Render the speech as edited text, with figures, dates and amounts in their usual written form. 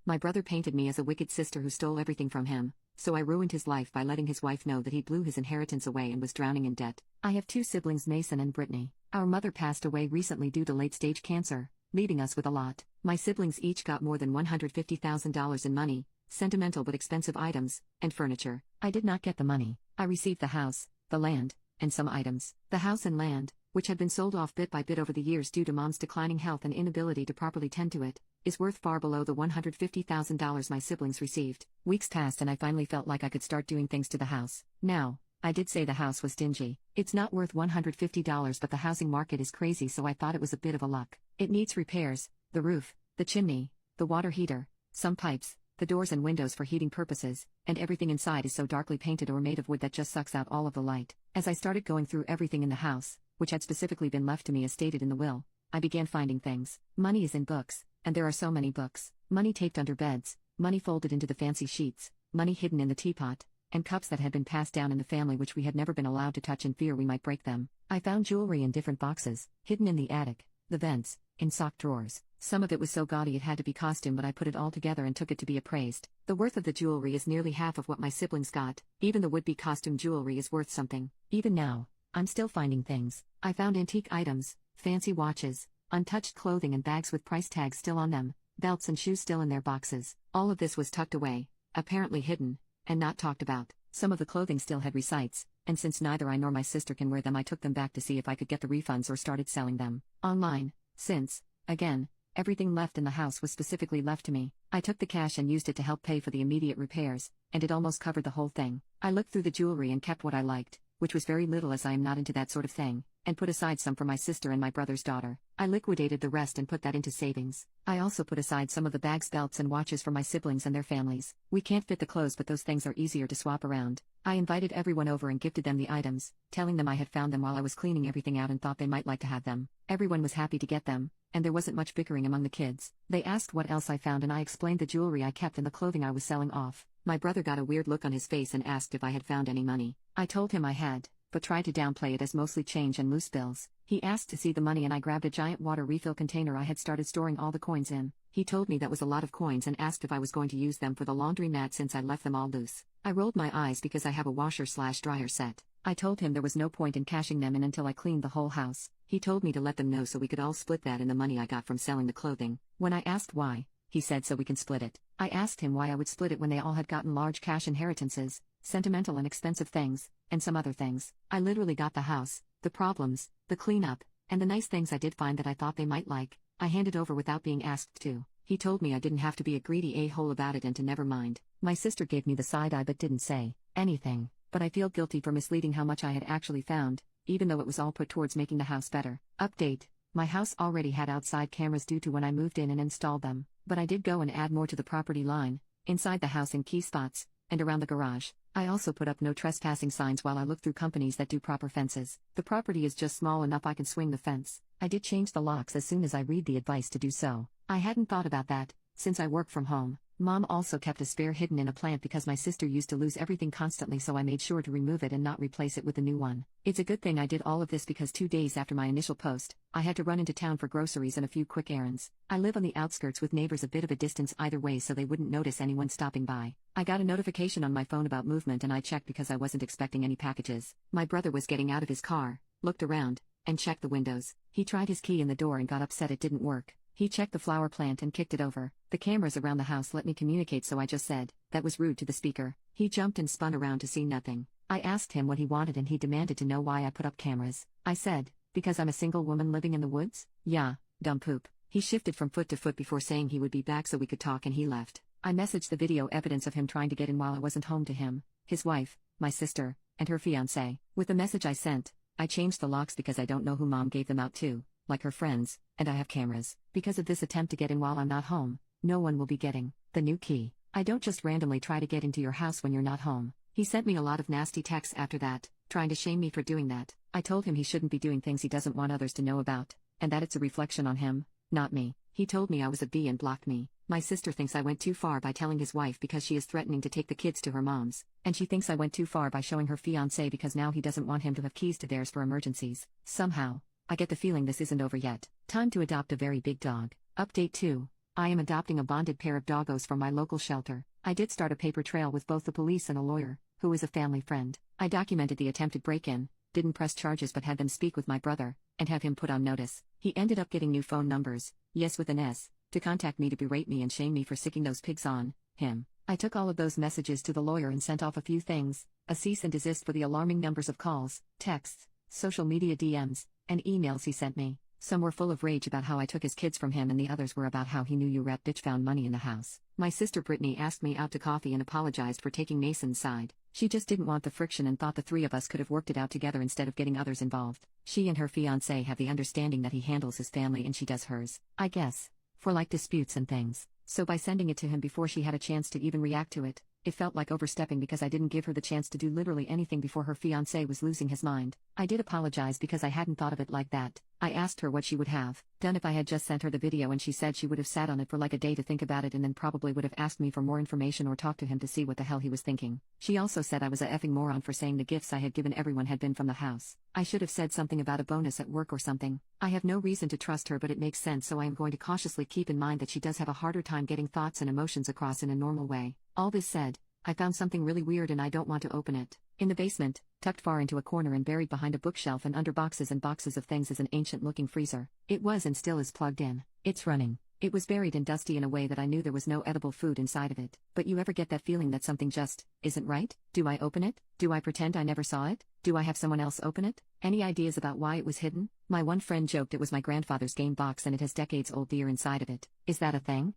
My brother painted me as a wicked sister who stole everything from him, so I ruined his life by letting his wife know that he blew his inheritance away and was drowning in debt. I have two siblings, Mason and Brittany. Our mother passed away recently due to late-stage cancer, leaving us with a lot. My siblings each got more than $150,000 in money, sentimental but expensive items, and furniture. I did not get the money. I received the house, the land, and some items. The house and land, which had been sold off bit by bit over the years due to Mom's declining health and inability to properly tend to it, is worth far below the $150,000 my siblings received. Weeks passed and I finally felt like I could start doing things to the house. Now, I did say the house was dingy. It's not worth $150, but the housing market is crazy, so I thought it was a bit of a luck. It needs repairs: the roof, the chimney, the water heater, some pipes, the doors and windows for heating purposes, and everything inside is so darkly painted or made of wood that just sucks out all of the light. As I started going through everything in the house, which had specifically been left to me as stated in the will, I began finding things. Money is in books, and there are so many books. Money taped under beds, money folded into the fancy sheets, money hidden in the teapot, and cups that had been passed down in the family which we had never been allowed to touch in fear we might break them. I found jewelry in different boxes, hidden in the attic, the vents, in sock drawers. Some of it was so gaudy it had to be costume, but I put it all together and took it to be appraised. The worth of the jewelry is nearly half of what my siblings got. Even the would-be costume jewelry is worth something. Even now, I'm still finding things. I found antique items, fancy watches, untouched clothing and bags with price tags still on them, belts and shoes still in their boxes. All of this was tucked away, apparently hidden, and not talked about. Some of the clothing still had receipts, and since neither I nor my sister can wear them, I took them back to see if I could get the refunds or started selling them online. Since, again, everything left in the house was specifically left to me, I took the cash and used it to help pay for the immediate repairs, and it almost covered the whole thing. I looked through the jewelry and kept what I liked, which was very little as I am not into that sort of thing, and put aside some for my sister and my brother's daughter. I liquidated the rest and put that into savings. I also put aside some of the bags, belts, and watches for my siblings and their families. We can't fit the clothes, but those things are easier to swap around. I invited everyone over and gifted them the items, telling them I had found them while I was cleaning everything out and thought they might like to have them. Everyone was happy to get them, and there wasn't much bickering among the kids. They asked what else I found and I explained the jewelry I kept and the clothing I was selling off. My brother got a weird look on his face and asked if I had found any money. I told him I had, but tried to downplay it as mostly change and loose bills. He asked to see the money and I grabbed a giant water refill container I had started storing all the coins in. He told me that was a lot of coins and asked if I was going to use them for the laundry mat since I left them all loose. I rolled my eyes because I have a washer/dryer set. I told him there was no point in cashing them in until I cleaned the whole house. He told me to let them know so we could all split that and the money I got from selling the clothing. When I asked why, he said so we can split it. I asked him why I would split it when they all had gotten large cash inheritances, sentimental and expensive things, and some other things. I literally got the house, the problems, the cleanup, and the nice things I did find that I thought they might like. I handed over without being asked to. He told me I didn't have to be a greedy a-hole about it and to never mind. My sister gave me the side eye but didn't say anything, but I feel guilty for misleading how much I had actually found, even though it was all put towards making the house better. Update: my house already had outside cameras due to when I moved in and installed them, but I did go and add more to the property line, inside the house in key spots, and around the garage. I also put up no trespassing signs while I look through companies that do proper fences. The property is just small enough I can swing the fence. I did change the locks as soon as I read the advice to do so. I hadn't thought about that, since I work from home. Mom also kept a spare hidden in a plant because my sister used to lose everything constantly, so I made sure to remove it and not replace it with a new one. It's a good thing I did all of this because 2 days after my initial post, I had to run into town for groceries and a few quick errands. I live on the outskirts with neighbors a bit of a distance either way so they wouldn't notice anyone stopping by. I got a notification on my phone about movement and I checked because I wasn't expecting any packages. My brother was getting out of his car, looked around, and checked the windows. He tried his key in the door and got upset it didn't work. He checked the flower plant and kicked it over. The cameras around the house let me communicate, so I just said, "That was rude," to the speaker. He jumped and spun around to see nothing. I asked him what he wanted and he demanded to know why I put up cameras. I said, "Because I'm a single woman living in the woods?" "Yeah, dumb poop." He shifted from foot to foot before saying he would be back so we could talk and he left. I messaged the video evidence of him trying to get in while I wasn't home to him, his wife, my sister, and her fiancé. With the message I sent, I changed the locks because I don't know who Mom gave them out to, like her friends, and I have cameras. Because of this attempt to get in while I'm not home, no one will be getting the new key. I don't just randomly try to get into your house when you're not home. He sent me a lot of nasty texts after that, trying to shame me for doing that. I told him he shouldn't be doing things he doesn't want others to know about, and that it's a reflection on him, not me. He told me I was a B and blocked me. My sister thinks I went too far by telling his wife because she is threatening to take the kids to her mom's, and she thinks I went too far by showing her fiancé because now he doesn't want him to have keys to theirs for emergencies. Somehow, I get the feeling this isn't over yet. Time to adopt a very big dog. Update 2. I am adopting a bonded pair of doggos from my local shelter. I did start a paper trail with both the police and a lawyer, who is a family friend. I documented the attempted break-in, didn't press charges but had them speak with my brother, and have him put on notice. He ended up getting new phone numbers, yes with an S, to contact me to berate me and shame me for sicking those pigs on him. I took all of those messages to the lawyer and sent off a few things, a cease and desist for the alarming numbers of calls, texts, social media DMs, and emails he sent me. Some were full of rage about how I took his kids from him and the others were about how he knew you rep bitch found money in the house. My sister Brittany asked me out to coffee and apologized for taking Mason's side. She just didn't want the friction and thought the three of us could have worked it out together instead of getting others involved. She and her fiancé have the understanding that he handles his family and she does hers, I guess, for like disputes and things. So by sending it to him before she had a chance to even react to it, it felt like overstepping because I didn't give her the chance to do literally anything before her fiancé was losing his mind. I did apologize because I hadn't thought of it like that. I asked her what she would have done if I had just sent her the video and she said she would have sat on it for like a day to think about it and then probably would have asked me for more information or talked to him to see what the hell he was thinking. She also said I was a effing moron for saying the gifts I had given everyone had been from the house. I should have said something about a bonus at work or something. I have no reason to trust her but it makes sense, so I am going to cautiously keep in mind that she does have a harder time getting thoughts and emotions across in a normal way. All this said, I found something really weird and I don't want to open it. In the basement, tucked far into a corner and buried behind a bookshelf and under boxes and boxes of things is an ancient-looking freezer. It was and still is plugged in. It's running. It was buried and dusty in a way that I knew there was no edible food inside of it. But you ever get that feeling that something just isn't right? Do I open it? Do I pretend I never saw it? Do I have someone else open it? Any ideas about why it was hidden? My one friend joked it was my grandfather's game box and it has decades-old beer inside of it. Is that a thing?